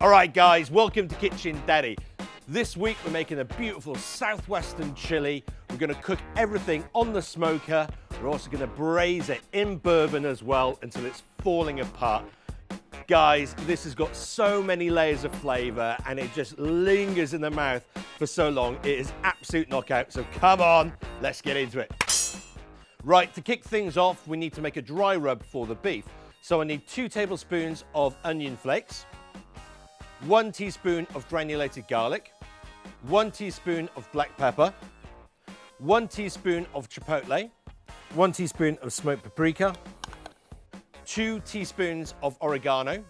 All right, guys, welcome to Kitchen Daddy. This week we're making a beautiful Southwestern chili. We're gonna cook everything on the smoker. We're also gonna braise it in bourbon as well until it's falling apart. Guys, this has got so many layers of flavor and it just lingers in the mouth for so long. It is absolute knockout, so come on, let's get into it. Right, to kick things off, we need to make a dry rub for the beef. So I need 2 tablespoons of onion flakes, 1 teaspoon of granulated garlic, 1 teaspoon of black pepper, 1 teaspoon of chipotle, 1 teaspoon of smoked paprika, 2 teaspoons of oregano,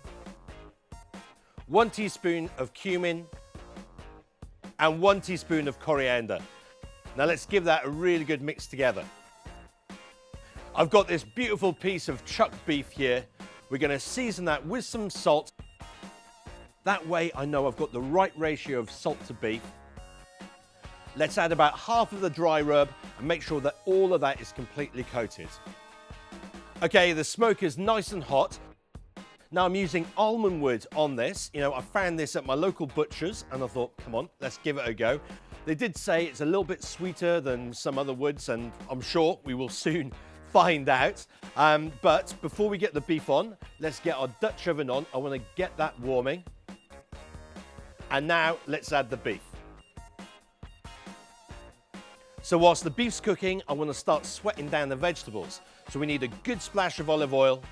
1 teaspoon of cumin, and 1 teaspoon of coriander. Now let's give that a really good mix together. I've got this beautiful piece of chuck beef here. We're going to season that with some salt. That way I know I've got the right ratio of salt to beef. Let's add about half of the dry rub and make sure that all of that is completely coated. Okay, the smoke is nice and hot. Now I'm using almond wood on this. You know, I found this at my local butcher's and I thought, come on, let's give it a go. They did say it's a little bit sweeter than some other woods and I'm sure we will soon find out. But before we get the beef on, let's get our Dutch oven on. I want to get that warming. And now let's add the beef. So whilst the beef's cooking, I want to start sweating down the vegetables. So we need a good splash of olive oil.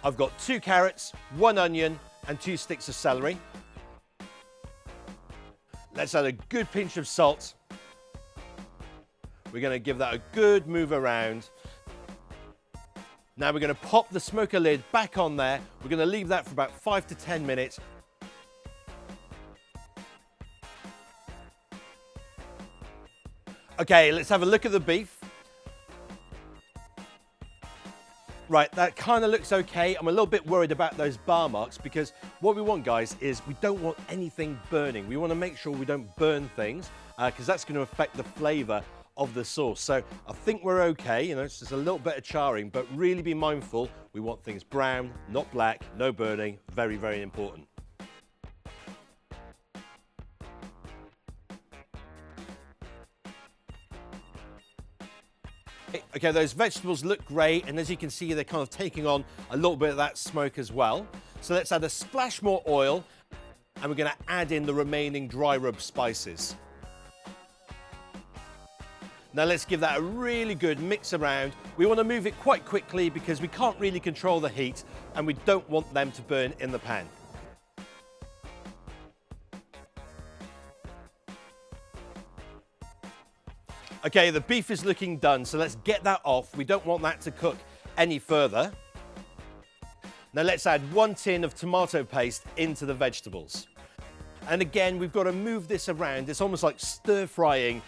I've got 2 carrots, 1 onion, and 2 sticks of celery. Let's add a good pinch of salt. We're going to give that a good move around. Now we're going to pop the smoker lid back on there. We're going to leave that for about 5 to 10 minutes. Okay, let's have a look at the beef. Right, that kind of looks okay. I'm a little bit worried about those bar marks because what we want, guys, is we don't want anything burning. We want to make sure we don't burn things because that's going to affect the flavor of the sauce. So I think we're okay. You know, it's just a little bit of charring, but really be mindful. We want things brown, not black, no burning. Very, very important. Okay, those vegetables look great, and as you can see, they're kind of taking on a little bit of that smoke as well. So let's add a splash more oil, and we're going to add in the remaining dry rub spices. Now let's give that a really good mix around. We want to move it quite quickly because we can't really control the heat, and we don't want them to burn in the pan. Okay, the beef is looking done, so let's get that off. We don't want that to cook any further. Now let's add 1 tin of tomato paste into the vegetables. And again, we've got to move this around. It's almost like stir frying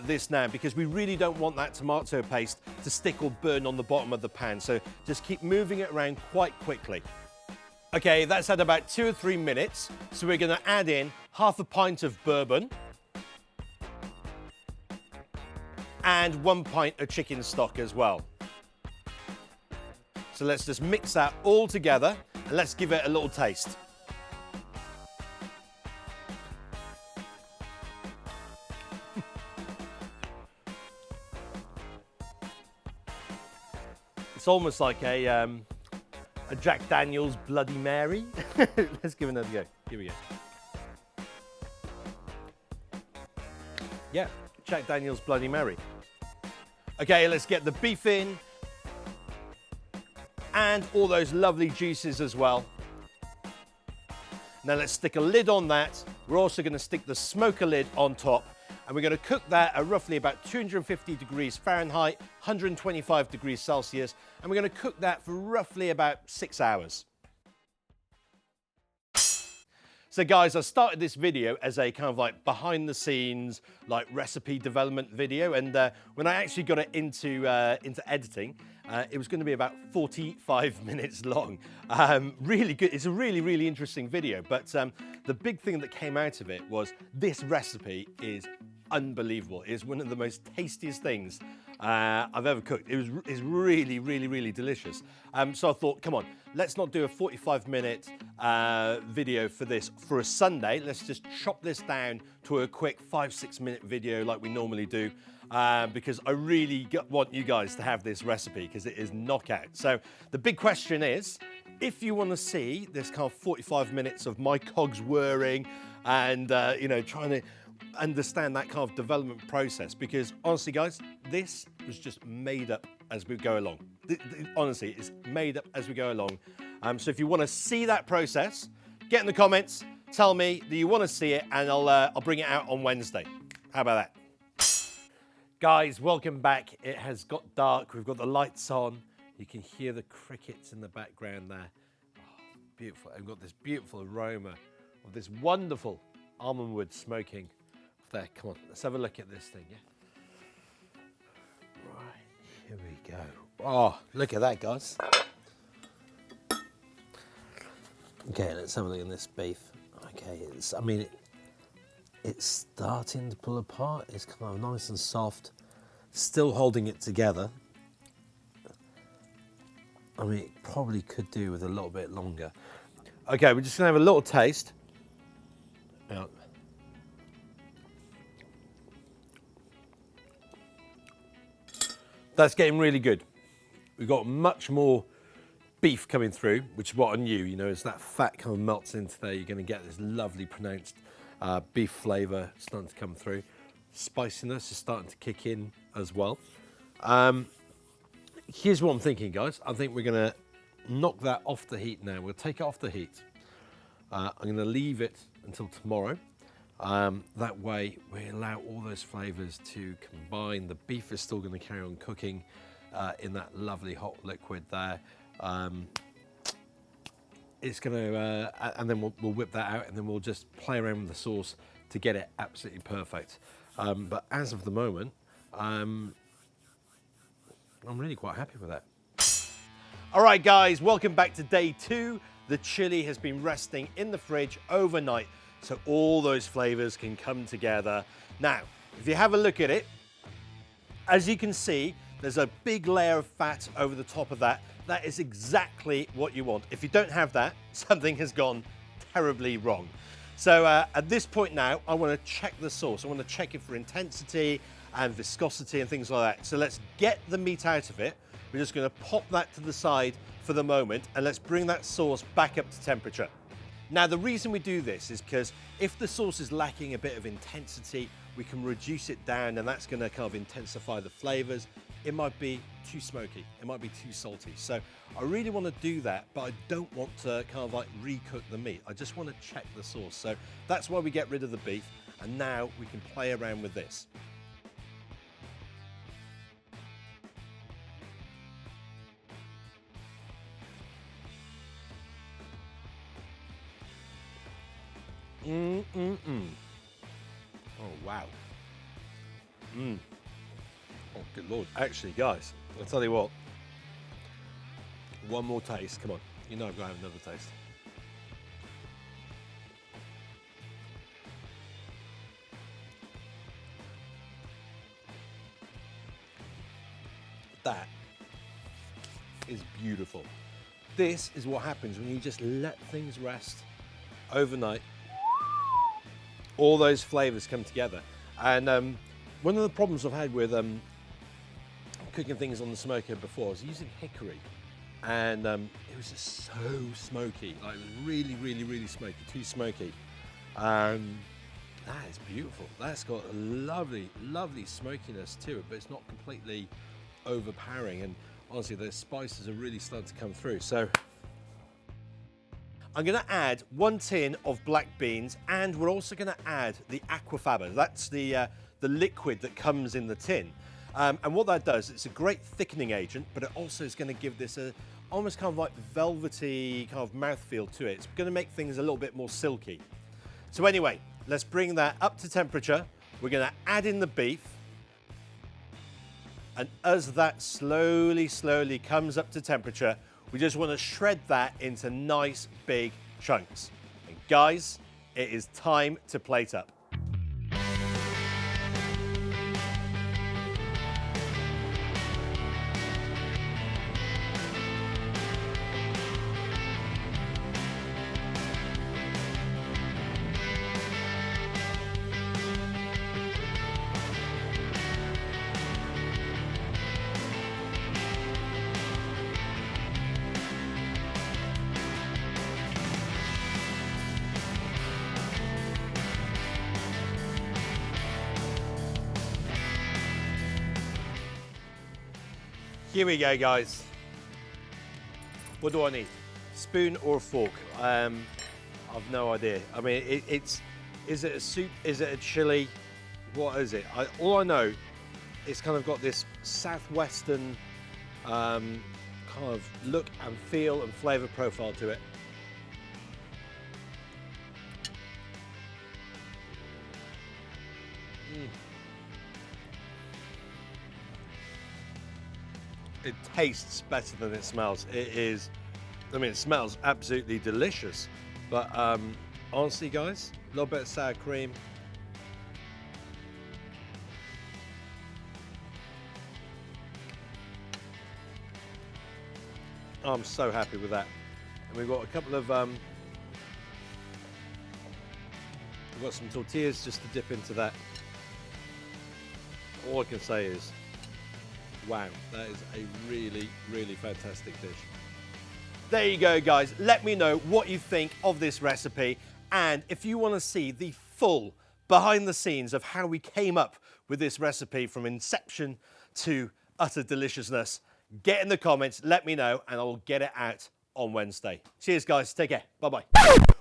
this now because we really don't want that tomato paste to stick or burn on the bottom of the pan. So just keep moving it around quite quickly. Okay, that's had about 2 or 3 minutes. So we're going to add in half a pint of bourbon and 1 pint of chicken stock as well. So let's just mix that all together and let's give it a little taste. It's almost like a Jack Daniel's Bloody Mary. Let's give it another go. Here we go. Yeah, Jack Daniel's Bloody Mary. Okay, let's get the beef in and all those lovely juices as well. Now let's stick a lid on that. We're also going to stick the smoker lid on top and we're going to cook that at roughly about 250 degrees Fahrenheit, 125 degrees Celsius, and we're going to cook that for roughly about 6 hours. So guys, I started this video as a kind of like behind the scenes, like recipe development video. And when I actually got it into editing, it was going to be about 45 minutes long. Really good. It's a really, really interesting video. But the big thing that came out of it was this recipe is unbelievable. It's one of the most tastiest things I've ever cooked. It's really, really, really delicious. So I thought, come on, let's not do a 45-minute video for this for a Sunday. Let's just chop this down to a quick 5-6 minute video like we normally do, because I really want you guys to have this recipe because it is knockout. So the big question is, if you want to see this kind of 45 minutes of my cogs whirring and, you know, trying to understand that kind of development process, because honestly guys, this was just made up as we go along. Honestly, it's made up as we go along. So if you want to see that process, get in the comments, tell me that you want to see it, and I'll bring it out on Wednesday. How about that? Guys, welcome back. It has got dark, we've got the lights on, you can hear the crickets in the background there. Oh, beautiful. I've got this beautiful aroma of this wonderful almond wood smoking there. Come on, let's have a look at this thing, yeah? Right, here we go. Oh, look at that, guys. Okay, let's have a look at this beef. Okay, it's starting to pull apart. It's kind of nice and soft, still holding it together. I mean, it probably could do with a little bit longer. Okay, we're just gonna have a little taste. Yeah. That's getting really good. We've got much more beef coming through, which is what I knew, you know, as that fat kind of melts into there, you're gonna get this lovely pronounced beef flavor starting to come through. Spiciness is starting to kick in as well. Here's what I'm thinking, guys. I think we're gonna knock that off the heat now. We'll take it off the heat. I'm gonna leave it until tomorrow. That way we allow all those flavors to combine. The beef is still going to carry on cooking in that lovely hot liquid there. It's going to, and then we'll whip that out, and then we'll just play around with the sauce to get it absolutely perfect. But as of the moment, I'm really quite happy with that. All right, guys, welcome back to day 2. The chili has been resting in the fridge overnight, so all those flavors can come together. Now, if you have a look at it, as you can see, there's a big layer of fat over the top of that. That is exactly what you want. If you don't have that, something has gone terribly wrong. So at this point now, I want to check the sauce. I want to check it for intensity and viscosity and things like that. So let's get the meat out of it. We're just going to pop that to the side for the moment, and let's bring that sauce back up to temperature. Now, the reason we do this is because if the sauce is lacking a bit of intensity, we can reduce it down, and that's going to kind of intensify the flavors. It might be too smoky, it might be too salty. So I really want to do that, but I don't want to kind of like recook the meat. I just want to check the sauce. So that's why we get rid of the beef, and now we can play around with this. Oh, wow. Oh, good Lord. Actually, guys, I'll tell you what. One more taste. Come on. You know I've got to have another taste. That is beautiful. This is what happens when you just let things rest overnight. All those flavors come together. And one of the problems I've had with cooking things on the smoker before was using hickory. And it was just so smoky, like really, really, really smoky, too smoky. That is beautiful. That's got a lovely, lovely smokiness to it, but it's not completely overpowering. And honestly, the spices are really starting to come through. So I'm going to add 1 tin of black beans, and we're also going to add the aquafaba. That's the liquid that comes in the tin. And what that does, it's a great thickening agent, but it also is going to give this a almost kind of like velvety kind of mouthfeel to it. It's going to make things a little bit more silky. So anyway, let's bring that up to temperature. We're going to add in the beef. And as that slowly, slowly comes up to temperature, we just want to shred that into nice big chunks. And guys, it is time to plate up. Here we go, guys. What do I need? Spoon or a fork? I've no idea. I mean, is it a soup? Is it a chili? What is it? All I know, it's kind of got this Southwestern kind of look and feel and flavor profile to it. It tastes better than it smells. It is, I mean, it smells absolutely delicious. But honestly, guys, a little bit of sour cream. I'm so happy with that. And we've got a couple of, we've got some tortillas just to dip into that. All I can say is, wow, that is a really, really fantastic dish. There you go, guys. Let me know what you think of this recipe. And if you want to see the full behind the scenes of how we came up with this recipe from inception to utter deliciousness, get in the comments, let me know, and I'll get it out on Wednesday. Cheers, guys. Take care. Bye-bye.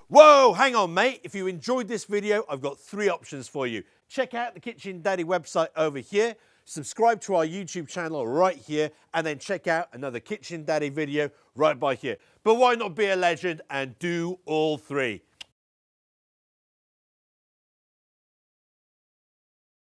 Whoa, hang on, mate. If you enjoyed this video, I've got 3 options for you. Check out the Kitchen Daddy website over here. Subscribe to our YouTube channel right here, and then check out another Kitchen Daddy video right by here. But why not be a legend and do all 3?